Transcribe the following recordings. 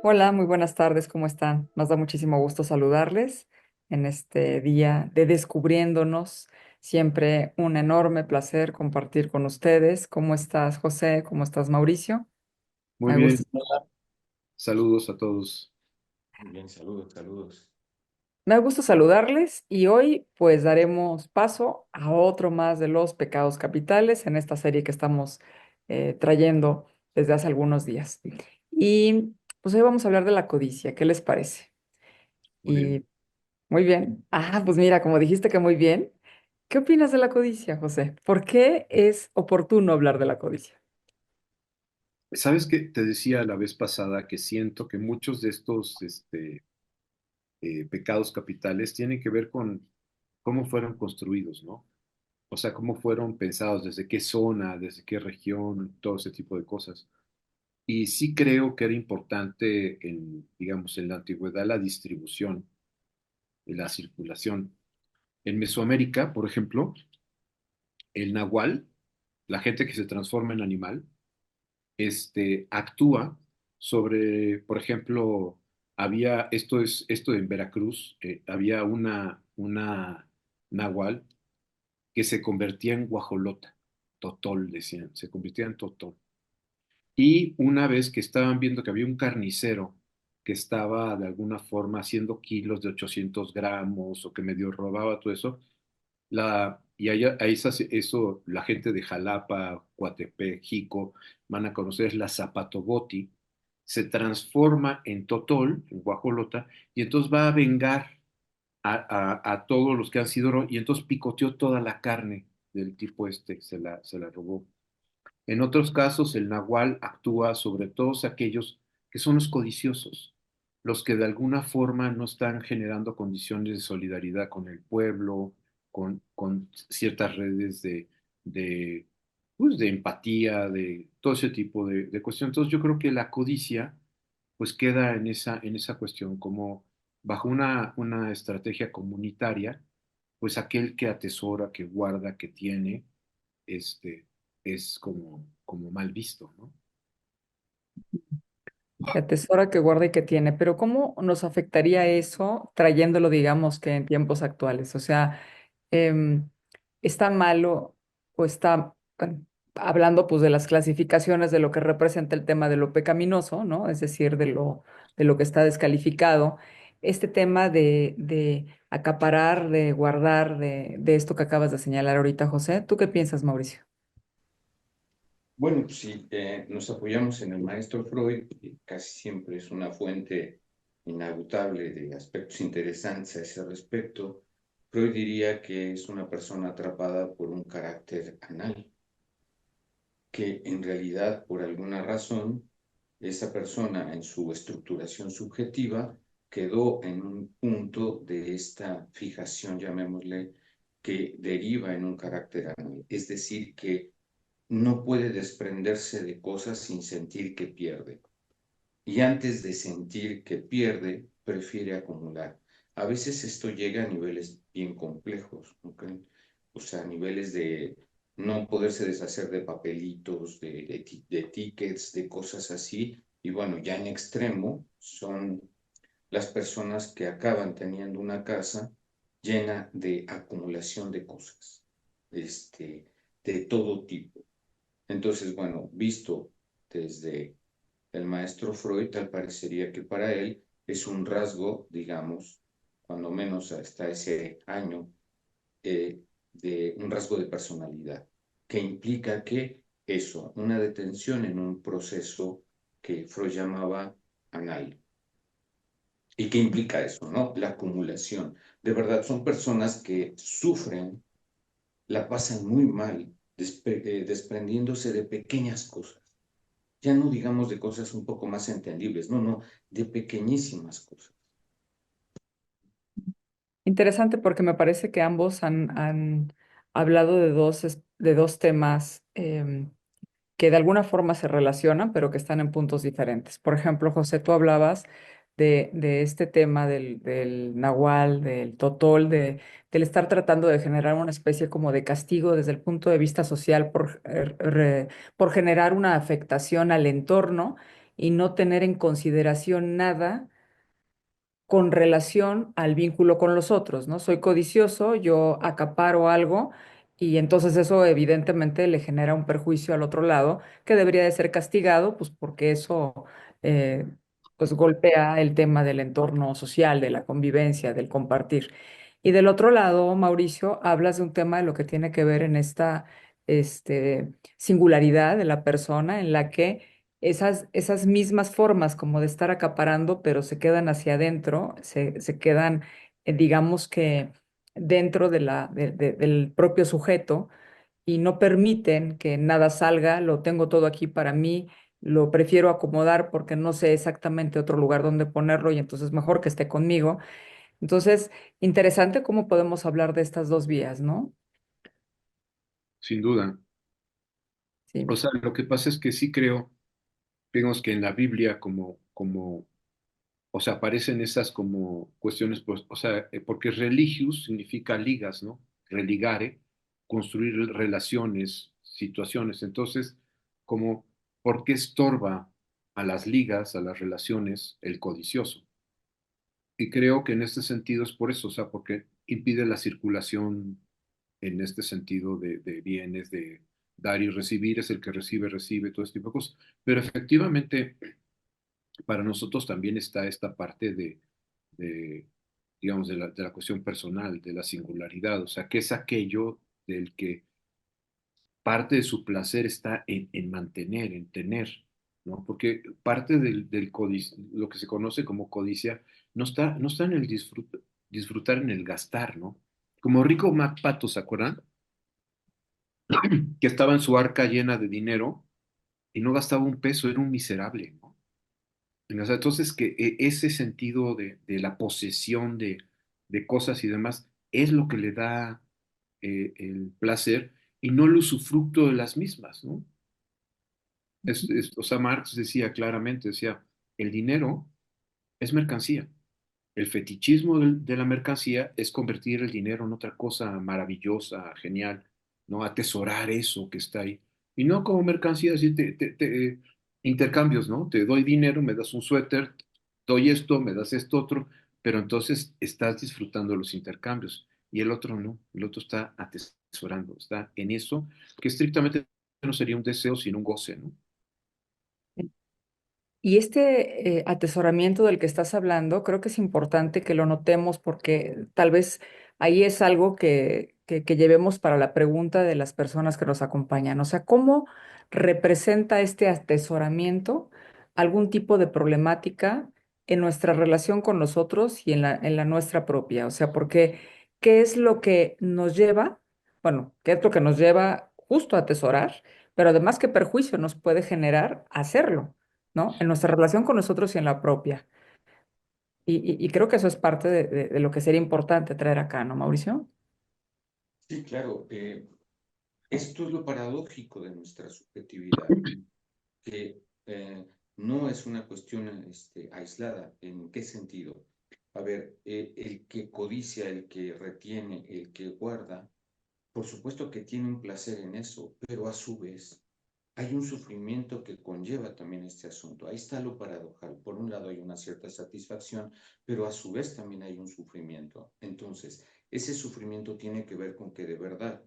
Hola, muy buenas tardes, ¿cómo están? Nos da muchísimo gusto saludarles en este día de Descubriéndonos. Siempre un enorme placer compartir con ustedes. ¿Cómo estás, José? ¿Cómo estás, Mauricio? Muy Me bien, gusta saludar- saludos a todos. Muy bien, saludos, saludos. Me gusta saludarles y hoy pues daremos paso a otro más de los pecados capitales en esta serie que estamos trayendo desde hace algunos días. Y pues hoy vamos a hablar de la codicia. ¿Qué les parece? Muy bien. Y muy bien. Ah, pues mira, como dijiste que muy bien, ¿qué opinas de la codicia, José? ¿Por qué es oportuno hablar de la codicia? ¿Sabes qué? Te decía la vez pasada que siento que muchos de estos pecados capitales tienen que ver con cómo fueron construidos, ¿no? O sea, cómo fueron pensados, desde qué zona, desde qué región, todo ese tipo de cosas. Y sí creo que era importante digamos, en la antigüedad la distribución y la circulación. En Mesoamérica, por ejemplo, el nahual, la gente que se transforma en animal, actúa sobre, por ejemplo, esto en Veracruz, había una náhuatl que se convertía en guajolota, totol, decían, se convertía en totol. Y una vez que estaban viendo que había un carnicero que estaba de alguna forma haciendo kilos de 800 gramos o que medio robaba todo eso, eso la gente de Jalapa, Coatepec, Jico, van a conocer es la Zapatoboti, se transforma en totol, en guajolota, y entonces va a vengar a todos los que han sido, y entonces picoteó toda la carne del tipo se la robó. En otros casos, el nahual actúa sobre todos aquellos que son los codiciosos, los que de alguna forma no están generando condiciones de solidaridad con el pueblo, con ciertas redes de, pues, de empatía, de todo ese tipo de cuestiones. Entonces, yo creo que la codicia, pues queda en esa cuestión, como bajo una estrategia comunitaria, pues aquel que atesora, que guarda, que tiene, este, es como mal visto, ¿no? Que atesora, que guarda y que tiene, pero ¿cómo nos afectaría eso trayéndolo, digamos, que en tiempos actuales? O sea, em, ¿está malo o está, bueno, hablando pues de las clasificaciones de lo que representa el tema de lo pecaminoso, ¿no? Es decir, de lo que está descalificado, este tema de acaparar, de guardar, de esto que acabas de señalar ahorita, José? ¿Tú qué piensas, Mauricio? Bueno, pues sí, nos apoyamos en el maestro Freud, que casi siempre es una fuente inagotable de aspectos interesantes a ese respecto. Freud diría que es una persona atrapada por un carácter anal, que en realidad, por alguna razón, esa persona en su estructuración subjetiva quedó en un punto de esta fijación, llamémosle, que deriva en un carácter anal. Es decir, que no puede desprenderse de cosas sin sentir que pierde. Y antes de sentir que pierde, prefiere acumular. A veces esto llega a niveles bien complejos, ¿ok? O sea, a niveles de no poderse deshacer de papelitos, de tickets, de cosas así. Y bueno, ya en extremo son las personas que acaban teniendo una casa llena de acumulación de cosas, de todo tipo. Entonces, bueno, visto desde el maestro Freud, tal parecería que para él es un rasgo, digamos, cuando menos hasta ese año, de un rasgo de personalidad, que implica que eso, una detención en un proceso que Freud llamaba anal. ¿Y qué implica eso, no? La acumulación. De verdad, son personas que sufren, la pasan muy mal, desprendiéndose de pequeñas cosas. Ya no digamos de cosas un poco más entendibles, no, no, de pequeñísimas cosas. Interesante porque me parece que ambos han hablado de dos temas que de alguna forma se relacionan, pero que están en puntos diferentes. Por ejemplo, José, tú hablabas de este tema del nahual, del totol, del estar tratando de generar una especie como de castigo desde el punto de vista social por generar una afectación al entorno y no tener en consideración nada con relación al vínculo con los otros, ¿no? Soy codicioso, yo acaparo algo y entonces eso evidentemente le genera un perjuicio al otro lado que debería de ser castigado, pues porque eso eh, pues golpea el tema del entorno social, de la convivencia, del compartir. Y del otro lado, Mauricio, hablas de un tema de lo que tiene que ver en esta singularidad de la persona en la que esas mismas formas como de estar acaparando, pero se quedan hacia adentro, se quedan, digamos que dentro del propio sujeto y no permiten que nada salga, lo tengo todo aquí para mí, lo prefiero acomodar porque no sé exactamente otro lugar donde ponerlo y entonces mejor que esté conmigo. Entonces, interesante cómo podemos hablar de estas dos vías, ¿no? sin duda. O Sí. sea, lo que pasa es que sí creo, digamos que en la Biblia o sea, aparecen esas como cuestiones, pues, o sea, porque religious significa ligas, ¿no? Religare, construir relaciones, situaciones. Entonces, como, ¿por qué estorba a las ligas, a las relaciones, el codicioso? Y creo que en este sentido es por eso, o sea, porque impide la circulación en este sentido de bienes, de dar y recibir, es el que recibe, recibe, todo este tipo de cosas. Pero efectivamente, para nosotros también está esta parte de, digamos, de la cuestión personal, de la singularidad, o sea, que es aquello del que parte de su placer está en mantener, en tener, ¿no? Porque parte lo que se conoce como codicia no está en el disfrutar, en el gastar, ¿no? Como Rico MacPato, ¿se acuerdan? Que estaba en su arca llena de dinero y no gastaba un peso, era un miserable, ¿no? O sea, entonces, que ese sentido de la posesión de cosas y demás es lo que le da el placer y no el usufructo de las mismas, ¿no? O sea, Marx decía claramente, decía, el dinero es mercancía. El fetichismo de la mercancía es convertir el dinero en otra cosa maravillosa, genial, ¿no? Atesorar eso que está ahí. Y no como mercancía, así intercambios, ¿no? Te doy dinero, me das un suéter, doy esto, me das esto otro, pero entonces estás disfrutando los intercambios. Y el otro no, el otro está atesorando, está en eso, que estrictamente no sería un deseo, sino un goce, ¿no? Y este atesoramiento del que estás hablando, creo que es importante que lo notemos porque tal vez ahí es algo que llevemos para la pregunta de las personas que nos acompañan. O sea, ¿cómo representa este atesoramiento algún tipo de problemática en nuestra relación con los otros y en la nuestra propia? O sea, porque ¿qué es lo que nos lleva? Bueno, ¿qué es lo que nos lleva justo a atesorar? Pero además, ¿qué perjuicio nos puede generar hacerlo? ¿No? En nuestra relación con nosotros y en la propia. Y creo que eso es parte de lo que sería importante traer acá, ¿no, Mauricio? Sí, claro. Esto es lo paradójico de nuestra subjetividad, que no es una cuestión aislada. ¿En qué sentido? A ver, el que codicia, el que retiene, el que guarda, por supuesto que tiene un placer en eso, pero a su vez hay un sufrimiento que conlleva también este asunto. Ahí está lo paradojal. Por un lado hay una cierta satisfacción, pero a su vez también hay un sufrimiento. Entonces, ese sufrimiento tiene que ver con que de verdad,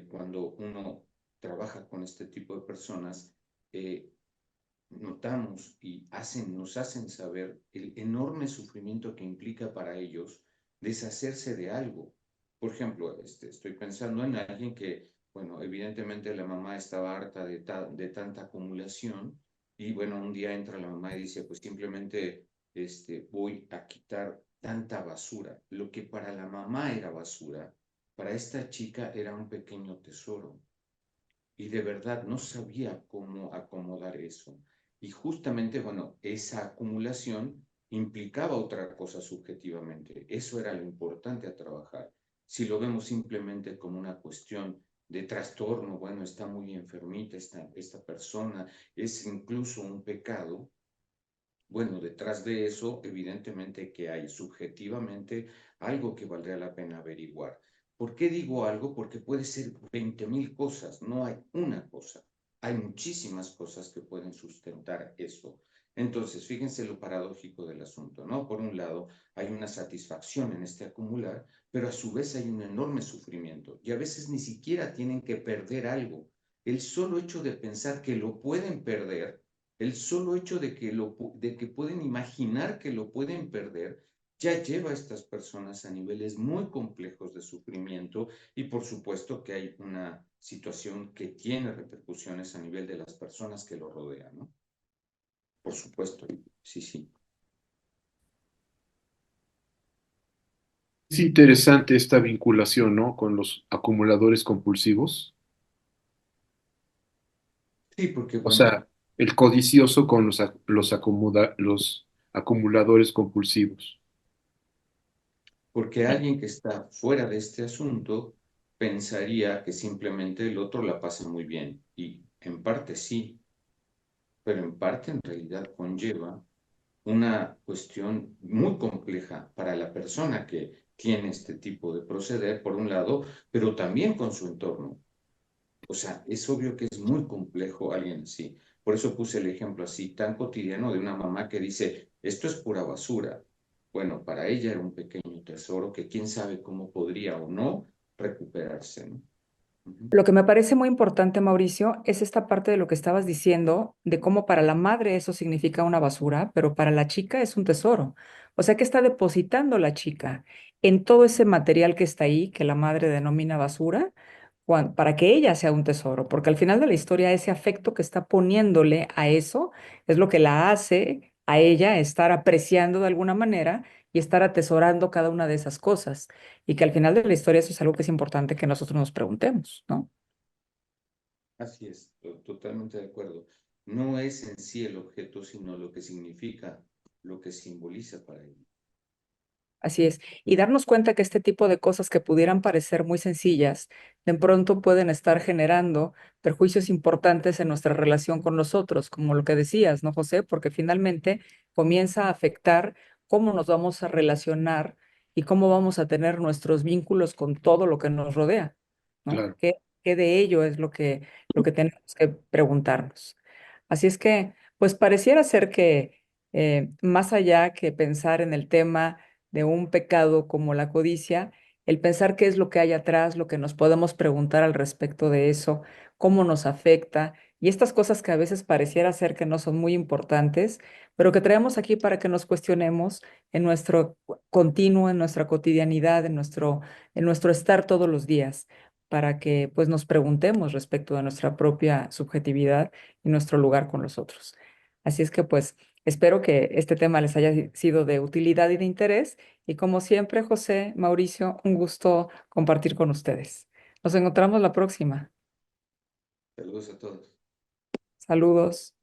cuando uno trabaja con este tipo de personas, eh, notamos y nos hacen saber el enorme sufrimiento que implica para ellos deshacerse de algo. Por ejemplo, estoy pensando en alguien que, bueno, evidentemente la mamá estaba harta de tanta acumulación y bueno, un día entra la mamá y dice, pues simplemente voy a quitar tanta basura. Lo que para la mamá era basura, para esta chica era un pequeño tesoro y de verdad no sabía cómo acomodar eso. Y justamente, bueno, esa acumulación implicaba otra cosa subjetivamente. Eso era lo importante a trabajar. Si lo vemos simplemente como una cuestión de trastorno, bueno, está muy enfermita esta persona, es incluso un pecado, bueno, detrás de eso, evidentemente que hay subjetivamente algo que valdría la pena averiguar. ¿Por qué digo algo? Porque puede ser 20.000 cosas, no hay una cosa. hay muchísimas cosas que pueden sustentar eso. Entonces, fíjense lo paradójico del asunto, ¿no? Por un lado, hay una satisfacción en este acumular, pero a su vez hay un enorme sufrimiento y a veces ni siquiera tienen que perder algo. El solo hecho de pensar que lo pueden perder, el solo hecho de que pueden imaginar que lo pueden perder, ya lleva a estas personas a niveles muy complejos de sufrimiento y por supuesto que hay una situación que tiene repercusiones a nivel de las personas que lo rodean, ¿no? Por supuesto, sí, sí. Es interesante esta vinculación, ¿no? Con los acumuladores compulsivos. Sí, porque O bueno, sea, el codicioso con los acumuladores compulsivos. porque alguien que está fuera de este asunto pensaría que simplemente el otro la pasa muy bien y en parte sí, pero en parte en realidad conlleva una cuestión muy compleja para la persona que tiene este tipo de proceder, por un lado, pero también con su entorno. O sea, es obvio que es muy complejo alguien así. Por eso puse el ejemplo así tan cotidiano de una mamá que dice, esto es pura basura. Bueno, para ella era un pequeño tesoro que quién sabe cómo podría o no recuperarse, ¿no? Ujú. Lo que me parece muy importante, Mauricio, es esta parte de lo que estabas diciendo, de cómo para la madre eso significa una basura, pero para la chica es un tesoro. O sea que está depositando la chica en todo ese material que está ahí, que la madre denomina basura, para que ella sea un tesoro, porque al final de la historia ese afecto que está poniéndole a eso es lo que la hace a ella estar apreciando de alguna manera y estar atesorando cada una de esas cosas. Y que al final de la historia eso es algo que es importante que nosotros nos preguntemos, ¿no? Así es, totalmente de acuerdo. No es en sí el objeto, sino lo que significa, lo que simboliza para ella. Así es. Y darnos cuenta que este tipo de cosas que pudieran parecer muy sencillas, de pronto pueden estar generando perjuicios importantes en nuestra relación con los otros, como lo que decías, ¿no, José? Porque finalmente comienza a afectar cómo nos vamos a relacionar y cómo vamos a tener nuestros vínculos con todo lo que nos rodea, ¿no? Claro. ¿Qué de ello es lo que tenemos que preguntarnos? Así es que, pues pareciera ser que más allá que pensar en el tema de un pecado como la codicia, el pensar qué es lo que hay atrás, lo que nos podemos preguntar al respecto de eso, cómo nos afecta y estas cosas que a veces pareciera ser que no son muy importantes, pero que traemos aquí para que nos cuestionemos en nuestro continuo, en nuestra cotidianidad, en nuestro estar todos los días, para que pues nos preguntemos respecto de nuestra propia subjetividad y nuestro lugar con los otros. Así es que pues espero que este tema les haya sido de utilidad y de interés. Y como siempre, José, Mauricio, un gusto compartir con ustedes. Nos encontramos la próxima. Saludos a todos. Saludos.